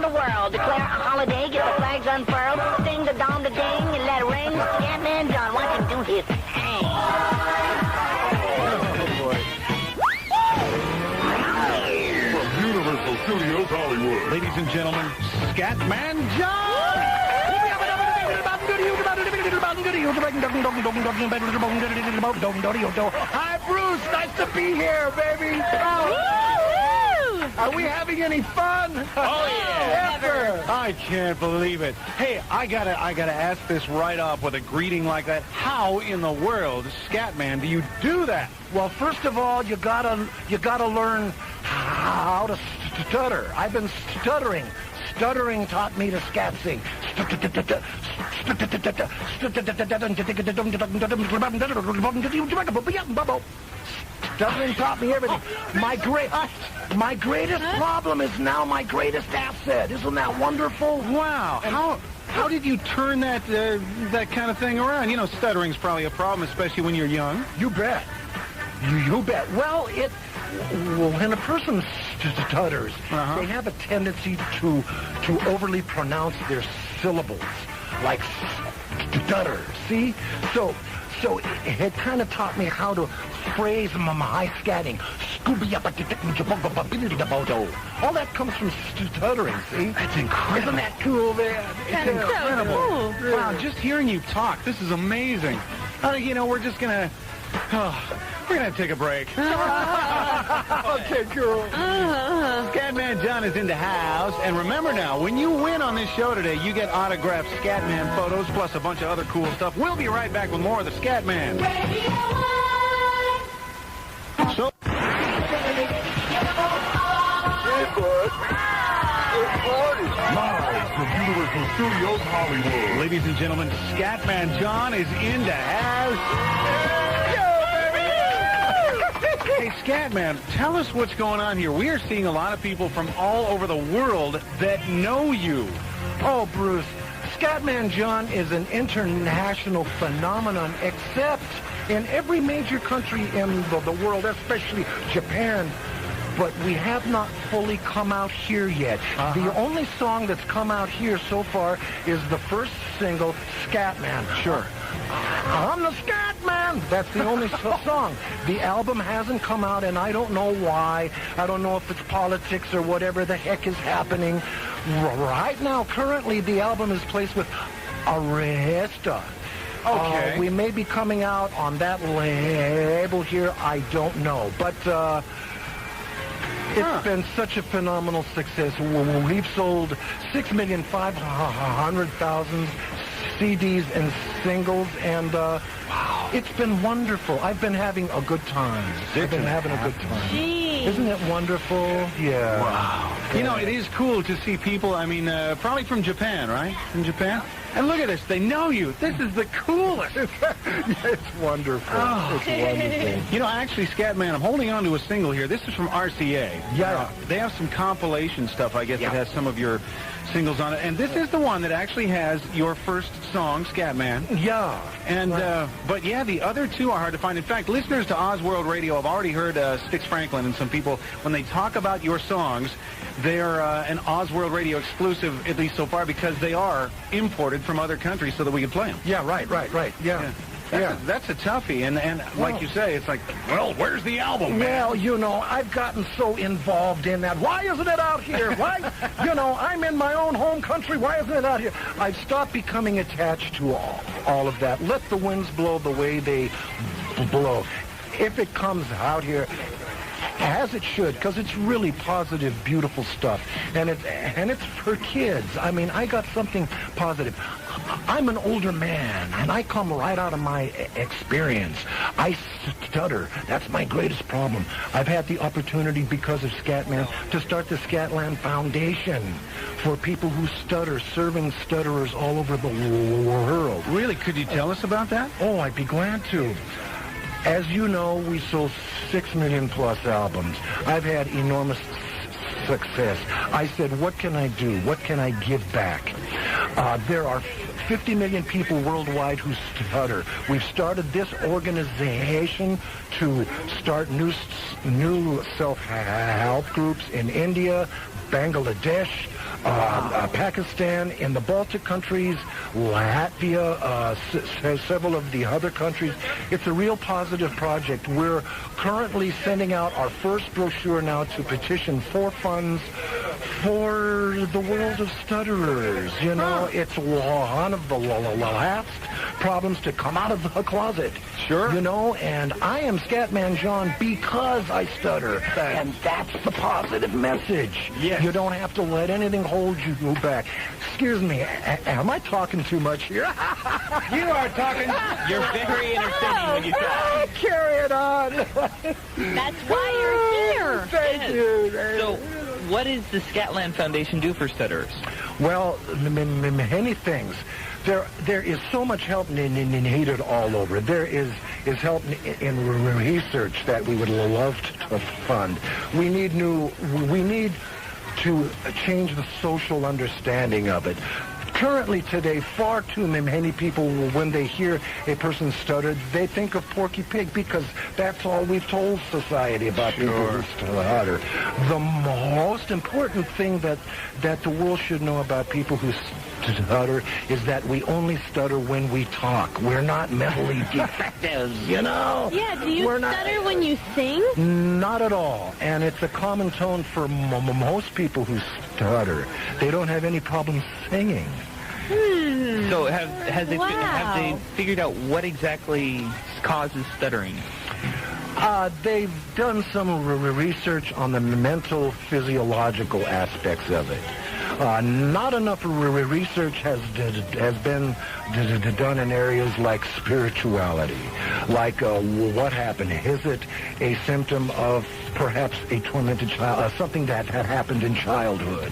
around the world. Declare a holiday, get the flags unfurled, sing the dong the ding and let it ring. Scatman John, watch him do his thing. From Universal Studios Hollywood. Ladies and gentlemen, Scatman John! Hi, Bruce. Nice to be here, baby. Are we having any fun? Oh, yeah. Ever. I can't believe it. Hey, I gotta ask this right off with a greeting like that. How in the world, Scatman, do you do that? Well, first of all, you gotta learn how to stutter. I've been stuttering. Stuttering taught me to scat sing. Stuttering taught me everything. My greatest problem is now my greatest asset. Isn't that wonderful? Wow. How did you turn that kind of thing around? You know, stuttering's probably a problem, especially when you're young. You bet. You bet. Well, when a person stutters, they have a tendency to overly pronounce their syllables, like stutter. See? So it kind of taught me how to phrase my scatting. All that comes from stuttering, see? That's incredible. Isn't that cool, man? It's incredible. So cool. Wow, just hearing you talk, this is amazing. We're just gonna... we're gonna take a break. Okay, cool. Scatman John is in the house, and remember now, when you win on this show today, you get autographed Scatman photos plus a bunch of other cool stuff. We'll be right back with more of the Scatman. So, Live from Universal Studios Hollywood. ladies and gentlemen, Scatman John is in the house. Hey, Scatman, tell us what's going on here. We are seeing a lot of people from all over the world that know you. Oh, Bruce, Scatman John is an international phenomenon, except in every major country in the world, especially Japan. But we have not fully come out here yet. The only song that's come out here so far is the first single, Scatman. Sure. I'm the Scatman. That's the only song. The album hasn't come out, and I don't know why. I don't know if it's politics or whatever the heck is happening. Right now, currently, the album is placed with Arresta. Okay. We may be coming out on that label here. I don't know. But it's been such a phenomenal success. We've sold 6,500,000 CDs and singles, and it's been wonderful. I've been having a good time. Isn't it wonderful? Yeah. Wow. You know, it is cool to see people, probably from Japan, right? From Japan? And look at this. They know you. This is the coolest. It's wonderful. Oh. It's wonderful. You know, actually, Scatman, I'm holding on to a single here. This is from RCA. Yeah. They have some compilation stuff, I guess, that has some of your singles on it. And this is the one that actually has your first song, Scatman. Yeah. And, but yeah, the other two are hard to find. In fact, listeners to Osworld Radio have already heard Styx Franklin and some people, when they talk about your songs, they're an Osworld Radio exclusive, at least so far, because they are imported from other countries so that we can play them. Yeah, right. Yeah. That's a toughie, and like you say, it's like, well, where's the album, man? Well, you know, I've gotten so involved in that. Why isn't it out here? Why? You know, I'm in my own home country. Why isn't it out here? I've stopped becoming attached to all of that. Let the winds blow the way they blow. If it comes out here, as it should, because it's really positive, beautiful stuff, and it's for kids. I mean, I got something positive. I'm an older man, and I come right out of my experience. I stutter. That's my greatest problem. I've had the opportunity, because of Scatman, to start the Scatland Foundation for people who stutter, serving stutterers all over the world. Really? Could you tell us about that? Oh, I'd be glad to. As you know, we sold 6 million plus albums. I've had enormous success. I said, what can I do? What can I give back? There are 50 million people worldwide who stutter. We've started this organization to start new self-help groups in India, Bangladesh, Pakistan, in the Baltic countries, Latvia, several of the other countries. It's a real positive project. We're currently sending out our first brochure now to petition for funds for the world of stutterers. You know, it's one of the last problems to come out of the closet. Sure. You know, and I am Scatman John because I stutter. And that's the positive message. Yes. You don't have to let anything hold you back. Excuse me, am I talking too much here? You are talking. You're very entertaining when you talk. Carry it on. That's why you're here. Thank you. So, what does the Scatland Foundation do for stutterers? Well, many things. There is so much help needed all over. There is help in research that we would love to fund. We need to change the social understanding of it. Currently today, far too many people, when they hear a person stuttered, they think of Porky Pig because that's all we've told society about people who stutter. The most important thing that the world should know about people who stutter is that we only stutter when we talk. We're not mentally defective, you know? Yeah, do you stutter when you sing? Not at all. And it's a common tone for most people who stutter. They don't have any problem singing. So have they figured out what exactly causes stuttering? They've done some research on the mental physiological aspects of it. Not enough research has been done in areas like spirituality, like what happened. Is it a symptom of perhaps a tormented child, something that had happened in childhood?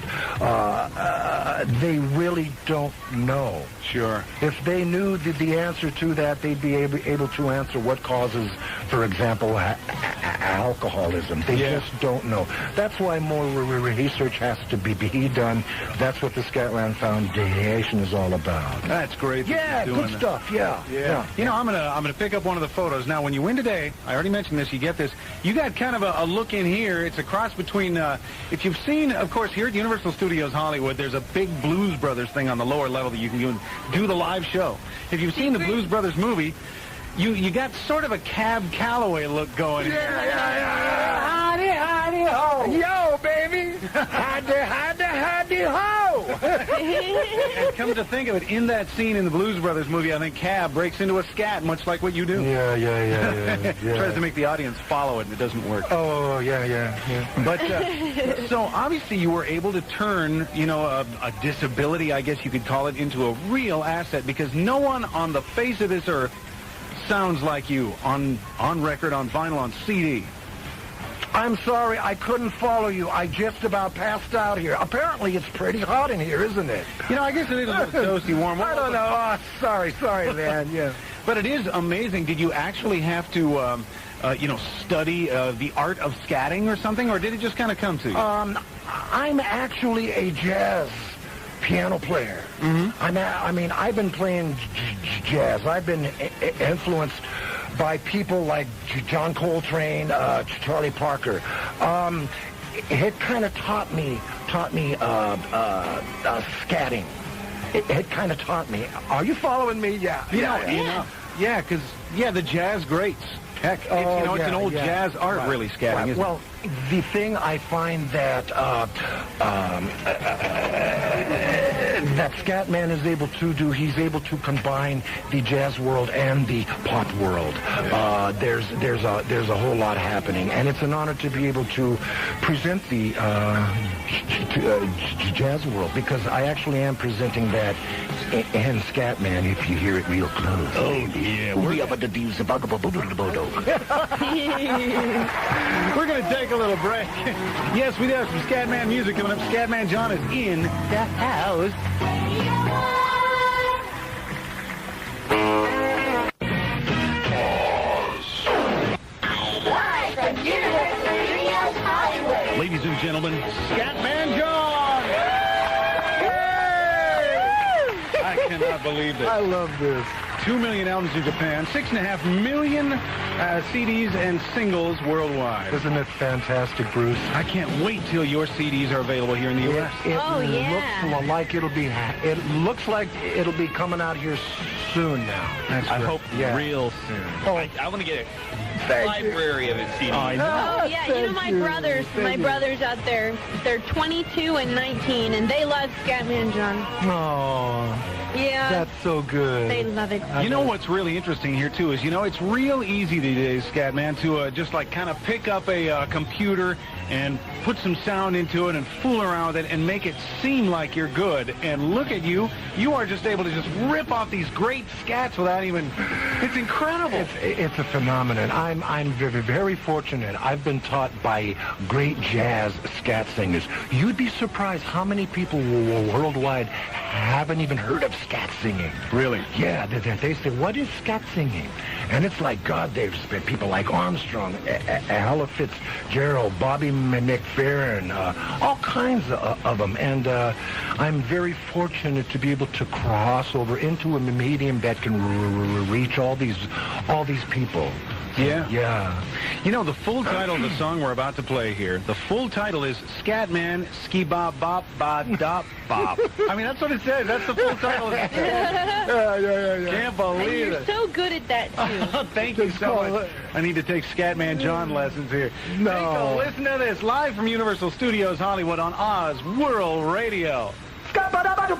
They really don't know. Sure. If they knew the answer to that, they'd be able to answer what causes, for example, alcoholism. They just don't know. That's why more research has to be done. That's what the Scatman Foundation is all about. That's great. Yeah, good stuff. Yeah. You know, I'm gonna pick up one of the photos now. When you win today, I already mentioned this. You get this. You got kind of a look in here. It's a cross between. If you've seen, of course, here at Universal Studios Hollywood, there's a big Blues Brothers thing on the lower level that you can do the live show. If you've seen the Blues Brothers movie, you got sort of a Cab Calloway look going. Yeah. Howdy ho. Yo, baby. Howdy ho. And come to think of it, in that scene in the Blues Brothers movie, I think Cab breaks into a scat, much like what you do. Yeah. Tries to make the audience follow it, and it doesn't work. Oh, yeah. But, so obviously you were able to turn, a disability, I guess you could call it, into a real asset, because no one on the face of this earth sounds like you on record, on vinyl, on CD. I'm sorry, I couldn't follow you. I just about passed out here. Apparently, it's pretty hot in here, isn't it? I guess it is a little toasty warm. I don't know. Oh, sorry, man. Yeah. But it is amazing. Did you actually have to, study the art of scatting or something, or did it just kind of come to you? I'm actually a jazz piano player. Mm-hmm. I've been playing jazz. I've been influenced by people like John Coltrane, Charlie Parker. It kind of taught me scatting. It kind of taught me. Are you following me? Yeah. Yeah, because the jazz greats. Heck, it's an old jazz art, really, scatting, isn't well, the thing I find that that Scatman is able to do, he's able to combine the jazz world and the pop world. There's a whole lot happening, and it's an honor to be able to present the jazz world, because I actually am presenting that in Scatman, if you hear it real close. Oh, yeah. We're going to take a little break. Yes, we do have some Scatman music coming up. Scatman John is in the house. Ladies and gentlemen, Scatman John! Yay! I cannot believe it. I love this. 2 million albums in Japan, 6.5 million CDs and singles worldwide. Isn't it fantastic, Bruce? I can't wait till your CDs are available here in the U.S. It looks like it'll be coming out here soon now. I hope real soon. Oh. I want to get a library of his CDs. Oh, yeah, you know my brothers out there, they're 22 and 19, and they love Scatman John. Oh, Yeah. that's so good. They love it. You know what's really interesting here, too, is, it's real easy these days, Scatman, to just, kind of pick up a computer and put some sound into it and fool around with it and make it seem like you're good. And look at you. You are just able to just rip off these great scats without even... It's incredible. It's a phenomenon. I'm very, very fortunate. I've been taught by great jazz scat singers. You'd be surprised how many people worldwide haven't even heard of scat singing. Really? Yeah, they say, what is scat singing? And it's like, God, there's been people like Armstrong, Ella Fitzgerald, Bobby McFerrin, all kinds of them. And I'm very fortunate to be able to cross over into a medium that can reach all these people. Yeah? Yeah. The full title of the song we're about to play here, the full title is Scatman Ski Bop Bop Ba Dop Bop. I mean, that's what it says. That's the full title. Yeah. Can't believe You're it. so good at that, too. Thank you so much. I need to take Scatman John lessons here. No. Take a listen to this, live from Universal Studios Hollywood on Oz World Radio. Universal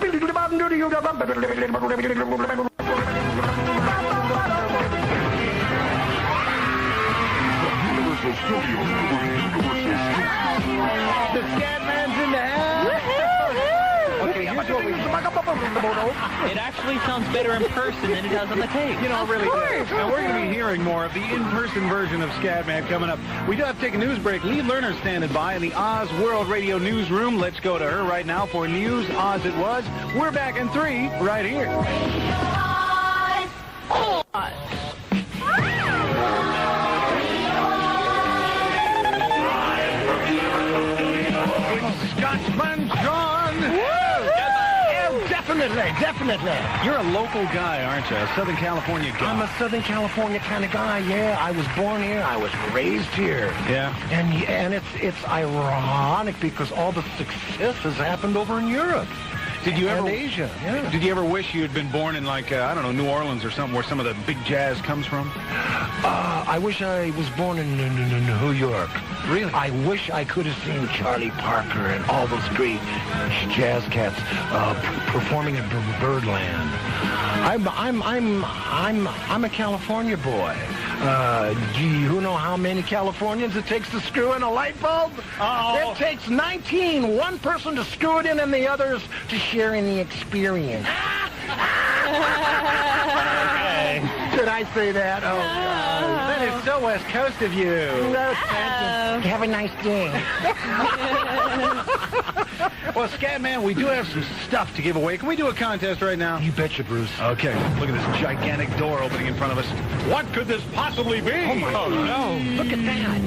Studios. The Scatman's in the house. Okay, here's what we... It actually sounds better in person than it does on the tape. It really does. And we're going to be hearing more of the in-person version of Scatman coming up. We do have to take a news break. Lee Lerner's standing by in the Oz World Radio newsroom. Let's go to her right now for news. Oz it was. We're back in 3 right here. Scatman John! Definitely. You're a local guy, aren't you? A Southern California guy. I'm a Southern California kind of guy, yeah. I was born here. I was raised here. Yeah. And it's ironic because all the success has happened over in Europe. Did you ever Asia? Yeah. Did you ever wish you had been born in New Orleans or something where some of the big jazz comes from? I wish I was born in New York. Really? I wish I could have seen Charlie Parker and all those great jazz cats performing in Birdland. I'm a California boy. Do you know how many Californians it takes to screw in a light bulb? Oh. It takes 19. One person to screw it in and the others to share in the experience. Did I say that? Oh, God. That is so West Coast of you. Have a nice day. Well, Scatman, we do have some stuff to give away. Can we do a contest right now? You betcha, Bruce. Okay, look at this gigantic door opening in front of us. What could this possibly be? Oh, my God. No. Look at that.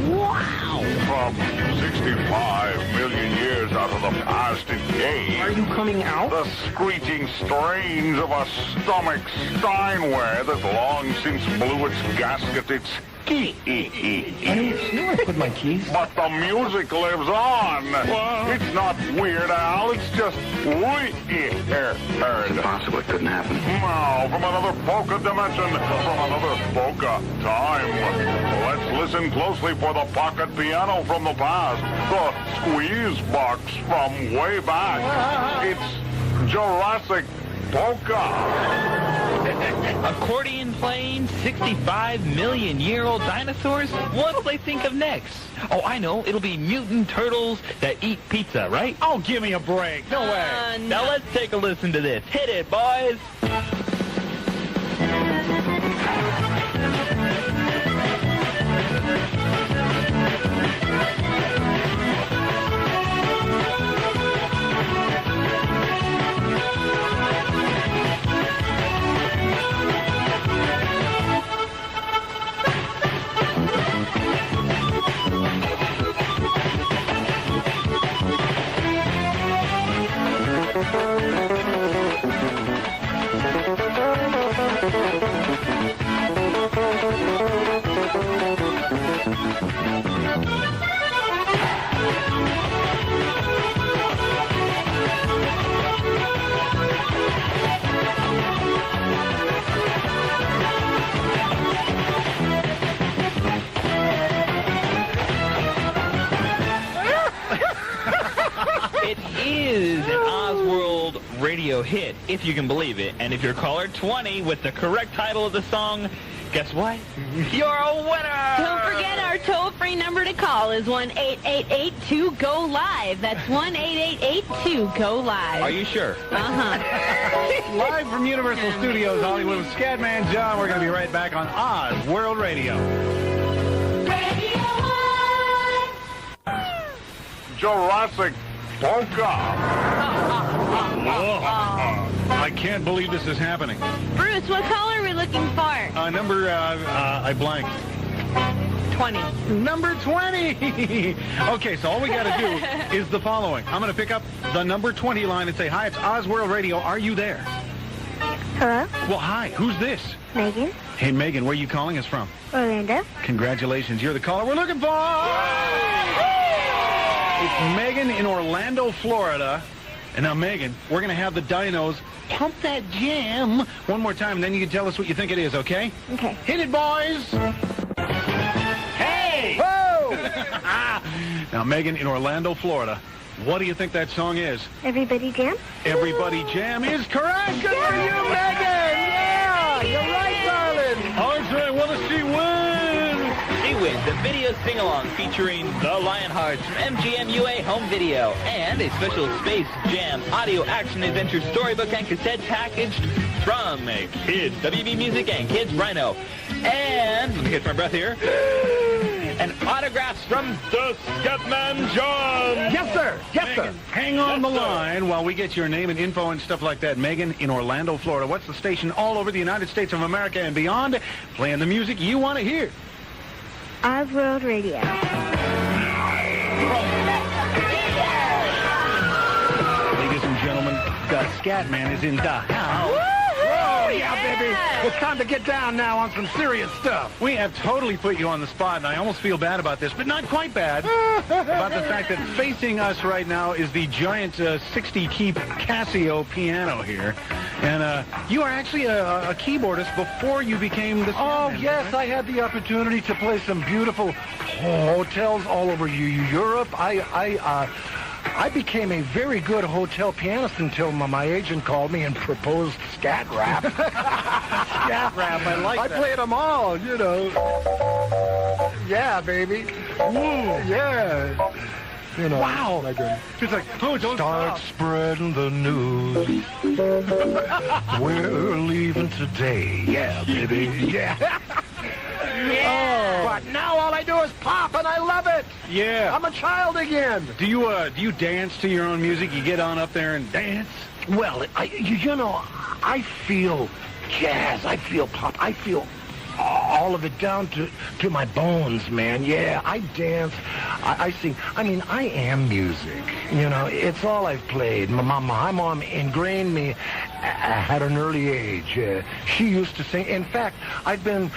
Wow. From 65 million years out of the past in days. Are you coming out? The screeching strains of a stomach Steinway that long since blew its gasket, its I put my keys. But the music lives on. It's not Weird Al, it's just weird. It's impossible, it couldn't happen. Now, from another polka dimension, from another polka time. Let's listen closely for the pocket piano from the past, the squeeze box from way back. It's Jurassic Polka. Accordion playing 65-million-year-old dinosaurs? What will they think of next? Oh, I know. It'll be mutant turtles that eat pizza, right? Oh, give me a break. No way. No. Now let's take a listen to this. Hit it, boys. is an Osworld radio hit, if you can believe it. And if you're caller 20 with the correct title of the song, guess what? You're a winner! Don't forget our toll-free number to call is 1-888-2-GO-LIVE. That's 1-888-2-GO-LIVE. Are you sure? Uh-huh. Live from Universal Studios, Hollywood, with Scatman John. We're going to be right back on Oz World Radio. Jurassic Polka. I can't believe this is happening. Bruce, what color are we looking for? Number, I blanked. 20. Number 20. Okay, so all we got to do is the following. I'm going to pick up the number 20 line and say, hi, it's Oz World Radio. Are you there? Hello, Well, hi. Who's this? Megan, Hey, Megan, where are you calling us from? Orlando. Congratulations. You're the caller we're looking for. It's Megan in Orlando, Florida. And now, Megan, we're going to have the dinos pump that jam one more time, and then you can tell us what you think it is, okay? Okay. Hit it, boys! Hey! Whoa! Now, Megan in Orlando, Florida, what do you think that song is? Everybody jam? Everybody Jam is correct. Good for you, Megan! Yeah! You're right, darling! Andre, want to see win! She wins the video sing-along featuring the Lionhearts from MGM-UA Home Video and a special Space Jam audio action-adventure storybook and cassette packaged from Kids WB Music and Kids Rhino. And, let me catch my breath here, and autographs from the Scatman John. Yes, sir. Yes, sir. Megan, hang on the line while we get your name and info and stuff like that. Megan in Orlando, Florida. What's the station all over the United States of America and beyond, playing the music you want to hear? Oz World Radio. Ladies and gentlemen, the Scatman is in the house. Oh, yeah, baby. It's time to get down now on some serious stuff. We have totally put you on the spot, and I almost feel bad about this, but not quite bad, about the fact that facing us right now is the giant 60-key Casio piano here. And you are actually a keyboardist before you became the Oh, Scatman, yes, right? I had the opportunity to play some beautiful hotels all over Europe. I became a very good hotel pianist until my agent called me and proposed scat rap. Scat rap, I like I that. played them all, you know. Yeah, baby. Yeah. You know. Wow. Like It's like, oh, don't start stop. spreading the news. We're leaving today. Yeah, baby. Yeah. But now all I do is pop, and I love it. Yeah. I'm a child again. Do you dance to your own music? You get on up there and dance? Well, I feel jazz. I feel pop. I feel all of it down to my bones, man. Yeah, I dance. I sing. I mean, I am music. You know, it's all I've played. My mom ingrained me at an early age. She used to sing. In fact, I've been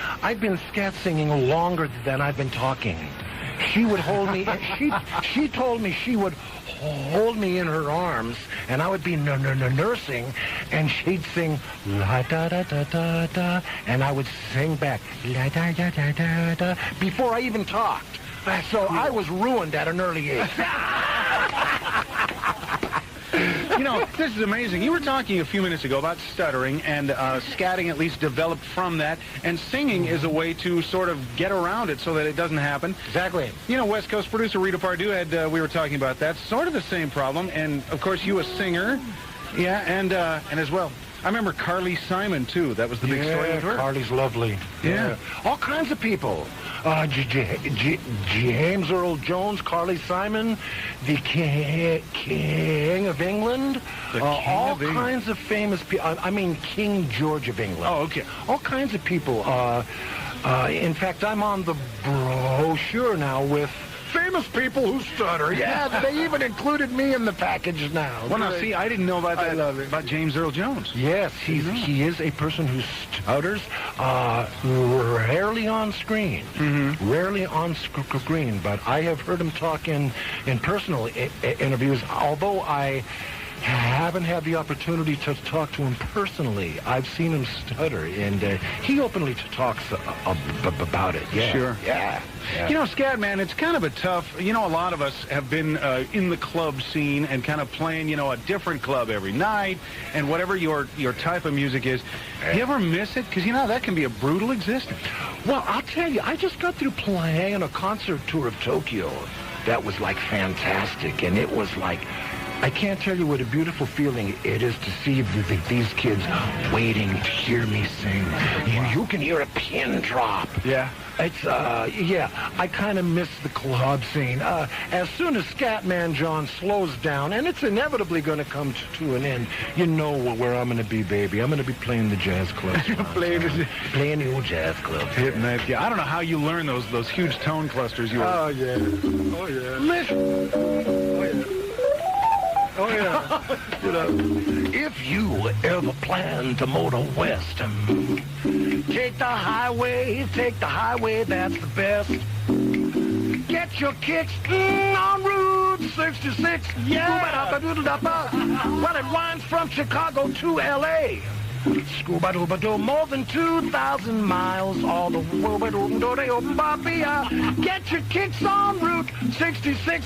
scat singing longer than I've been talking. She would hold me. She told me she would hold me in her arms, and I would be nursing, and she'd sing la da da da da da, and I would sing back la da da da da da before I even talked. So I was ruined at an early age. You know, this is amazing. You were talking a few minutes ago about stuttering, and scatting at least developed from that, and singing is a way to sort of get around it so that it doesn't happen. Exactly. You know, West Coast producer Rita Pardue we were talking about that, sort of the same problem, and of course you a singer, yeah, and as well. I remember Carly Simon, too. That was the big story with her. Carly's lovely. Yeah. All kinds of people. James Earl Jones, Carly Simon, the King of England. The King all of England. kinds of famous people. I mean, King George of England. Oh, okay. All kinds of people. In fact, I'm on the brochure now with famous people who stutter. Yeah, they even included me in the package now. Well, now, see, I didn't know about that. I love it. About James Earl Jones. Yes, he is a person who stutters, rarely on screen. Rarely on screen, but I have heard him talk in personal interviews, although I haven't had the opportunity to talk to him personally. I've seen him stutter, and he openly talks about it. Yeah. Sure. Yeah. You know, Scatman, it's kind of a tough, a lot of us have been in the club scene and kind of playing, a different club every night, and whatever your type of music is. Do you ever miss it? Because, that can be a brutal existence. Well, I'll tell you, I just got through playing a concert tour of Tokyo. That was, fantastic, and it was I can't tell you what a beautiful feeling it is to see these kids waiting to hear me sing. You can hear a pin drop. Yeah. It's, I kind of miss the club scene. As soon as Scatman John slows down, and it's inevitably going to come to an end, you know where I'm going to be, baby. I'm going to be playing the jazz clubs. Playing the old jazz clubs. Hitting that. Yeah, I don't know how you learn those huge tone clusters you were. Oh, yeah. Oh, yeah. Listen. Oh, yeah. Oh, yeah. If you ever plan to motor west, take the highway, that's the best. Get your kicks on Route 66. Yeah. Well, it winds from Chicago to L.A. Scuba-dooba-doo, more than 2,000 miles all the way. Get your kicks on Route 66.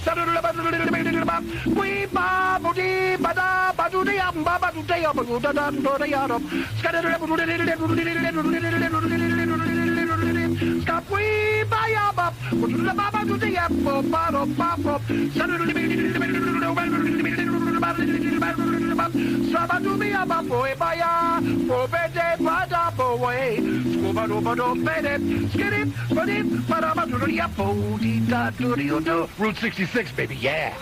Route 66, baby, yeah.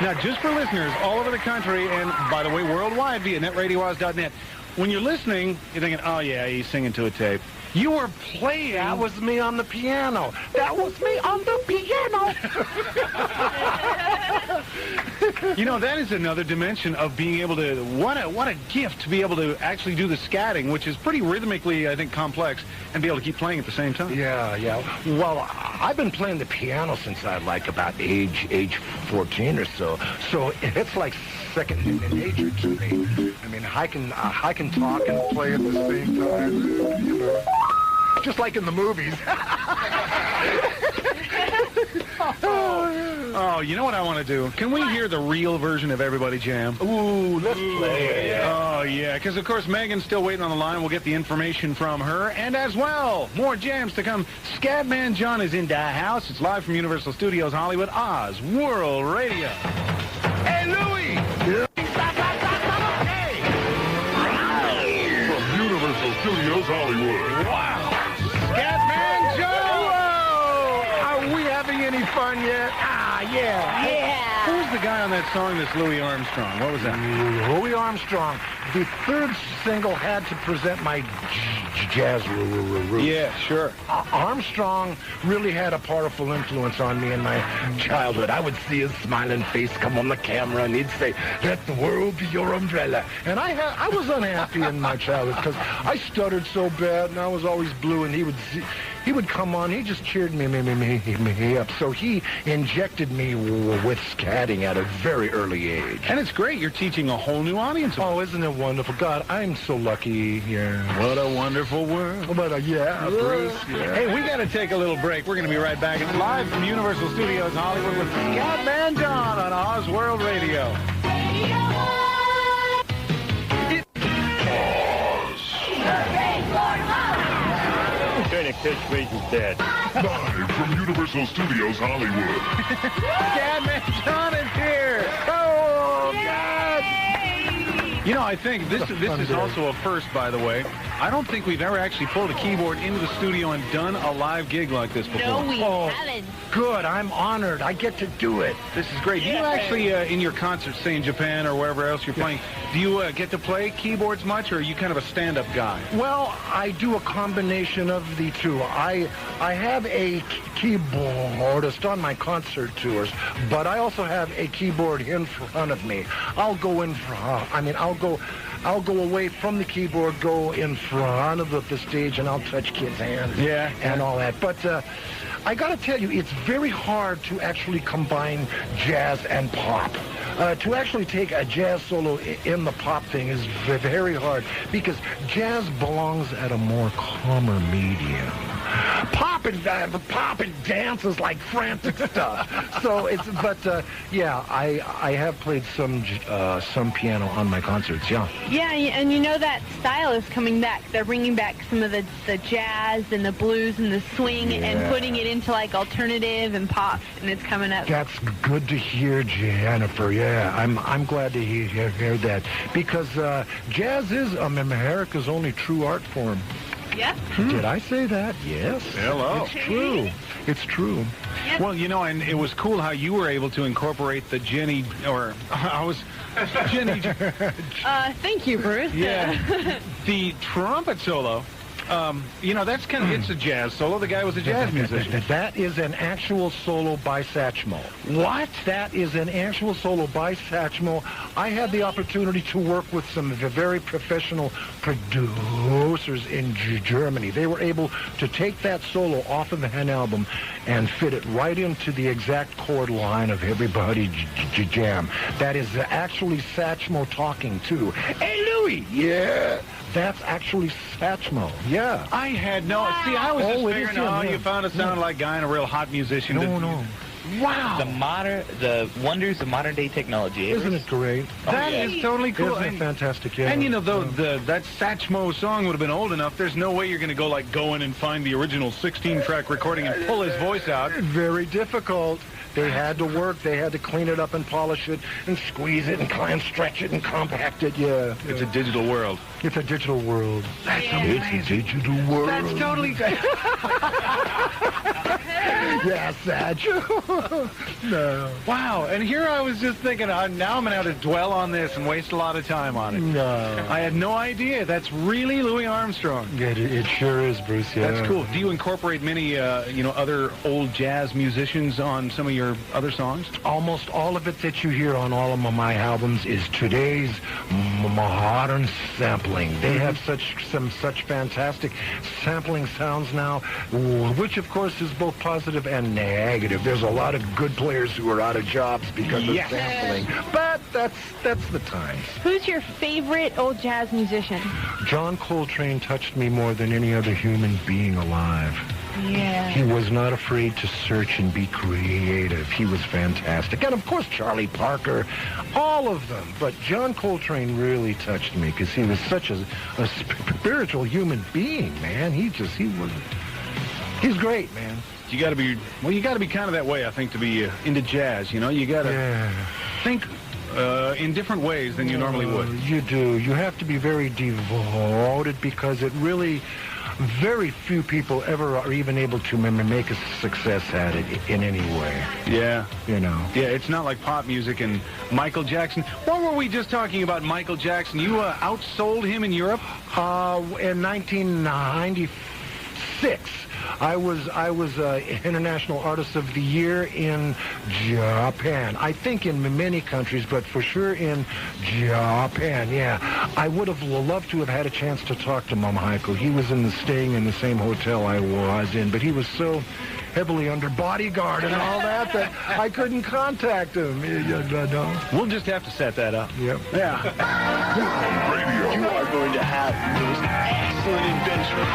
Now, just for listeners all over the country, and by the way, worldwide via netradioaz.net, when you're listening, you're thinking, oh, yeah, he's singing to a tape. You were playing. That was me on the piano. That was me on the piano. That is another dimension of being able to, what a gift to be able to actually do the scatting, which is pretty rhythmically, I think, complex, and be able to keep playing at the same time. Yeah. Well, I've been playing the piano since I about age 14 or so. So it's like second nature to me. I mean, I can talk and play at the same time, just like in the movies. Oh, you know what I want to do? Can we hear the real version of Everybody Jam? Ooh, let's play it. Oh, yeah, because, of course, Megan's still waiting on the line. We'll get the information from her. And as well, more jams to come. Scatman John is in the house. It's live from Universal Studios Hollywood, Oz World Radio. Hey, Louie! From Universal Studios Hollywood. Wow! Scatman John! Whoa! Are we having any fun yet? Yeah. Who's the guy on that song that's Louis Armstrong? What was that? Louis Armstrong. The third single had to present my jazz roots. Yeah, sure. Armstrong really had a powerful influence on me in my childhood. I would see his smiling face come on the camera, and he'd say, "Let the world be your umbrella." And I was unhappy in my childhood because I stuttered so bad, and I was always blue, and he would come on. He just cheered me up. So he injected me with scatting at a very early age. And it's great. You're teaching a whole new audience. Oh, isn't it wonderful? God, I'm so lucky here. What a wonderful world. But, yeah, Bruce. Yeah. Hey, we got to take a little break. We're going to be right back. It's live from Universal Studios Hollywood with Scatman John on Oz World Radio. Catchphrase is dead. Live from Universal Studios Hollywood. Scatman John is here. Oh, God. I think this is also a first, by the way. I don't think we've ever actually pulled a keyboard into the studio and done a live gig like this before. No, we haven't. Good. I'm honored. I get to do it. This is great. Do you actually, in your concerts, say in Japan or wherever else you're playing, do you get to play keyboards much, or are you kind of a stand-up guy? Well, I do a combination of the two. I have a keyboardist on my concert tours, but I also have a keyboard in front of me. I'll go I'll go away from the keyboard, go in front of the stage, and I'll touch kids' hands and all that. But I got to tell you, it's very hard to actually combine jazz and pop. To actually take a jazz solo in the pop thing is very hard because jazz belongs at a more calmer medium. Pop and dance is like frantic stuff. So it's, yeah, I have played some piano on my concerts. Yeah. Yeah, and you know that style is coming back. They're bringing back some of the jazz and the blues and the swing and putting it into like alternative and pop, and it's coming up. That's good to hear, Jennifer. Yeah, I'm glad to hear that because jazz is America's only true art form. Yeah. Did I say that? Yes. Hello. It's true. It's true. Yep. Well, you know, and it was cool how you were able to incorporate the Jenny, or I was Jenny. Thank you, Bruce. Yeah. The trumpet solo. You know, that's kind of, it's a jazz solo. The guy was a jazz musician. That is an actual solo by Satchmo. What? That is an actual solo by Satchmo. I had the opportunity to work with some very professional producers in Germany. They were able to take that solo off of an album and fit it right into the exact chord line of Everybody Jam. That is actually Satchmo talking too. Hey, Louie! Yeah. That's actually Satchmo. Yeah. I had no... See, I was just figuring, you found a sound-like guy and a real hot musician. No. Wow. The wonders of modern-day technology. Isn't it great? That is totally cool. Isn't it fantastic? Yeah. And, you know, though that Satchmo song would have been old enough, there's no way you're going to go in and find the original 16-track recording and pull his voice out. Very difficult. They had to work. They had to clean it up and polish it and squeeze it and stretch it and compact it. Yeah. It's a digital world. It's a digital world. It's a digital world. That's totally... Yeah, Satchmo. No. Wow. And here I was just thinking, now I'm going to have to dwell on this and waste a lot of time on it. No. I had no idea. That's really Louis Armstrong. Yeah, it sure is, Bruce. Yeah. That's cool. Do you incorporate many, other old jazz musicians on some of your other songs? Almost all of it that you hear on all of my albums is today's modern sampling. They have such fantastic sampling sounds now, which of course is both positive and negative. There's a lot of good players who are out of jobs because of sampling, but that's the times. Who's your favorite old jazz musician? John Coltrane touched me more than any other human being alive. Yeah. He was not afraid to search and be creative. He was fantastic. And, of course, Charlie Parker, all of them. But John Coltrane really touched me because he was such a spiritual human being, man. He's great, man. You got to be kind of that way, I think, to be into jazz. You know, you got to think in different ways than you normally would. You do. You have to be very devoted because it really... Very few people ever are even able to make a success at it in any way. Yeah. You know. Yeah, it's not like pop music and Michael Jackson. What were we just talking about Michael Jackson? You outsold him in Europe? In 1996. I was International Artist of the Year in Japan. I think in many countries, but for sure in Japan, yeah. I would have loved to have had a chance to talk to Michael. He was staying in the same hotel I was in, but he was so heavily under bodyguard and all that I couldn't contact him. We'll just have to set that up. Yep. Yeah. You are going to have the most excellent invention.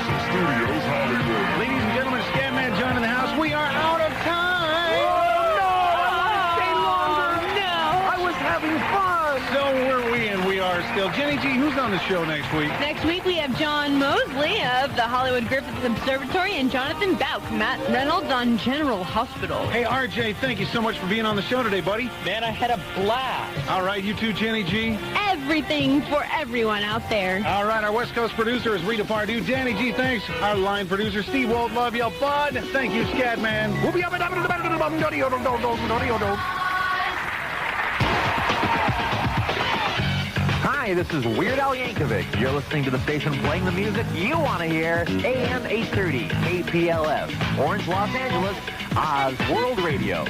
Studios Hollywood. Ladies and gentlemen, Scatman John in the house. We are out of time. Oh, no! I want to stay longer. No. I was having fun. So were we, and we are still. Jenny G, who's on the show next week? Next week we have John Mosley of the Hollywood Griffith Observatory and Jonathan Bauk, Matt Reynolds on General Hospital. Hey, RJ, thank you so much for being on the show today, buddy. Man, I had a blast. All right, you too, Jenny G. Everything for everyone out there. All right, our West Coast producer is Rita Pardue. Danny G, thanks. Our line producer, Steve Walt, love you. Bud, thank you, Scatman. Hi, this is Weird Al Yankovic. You're listening to the station playing the music you want to hear. AM 830, KPLF, Orange, Los Angeles, Oz World Radio.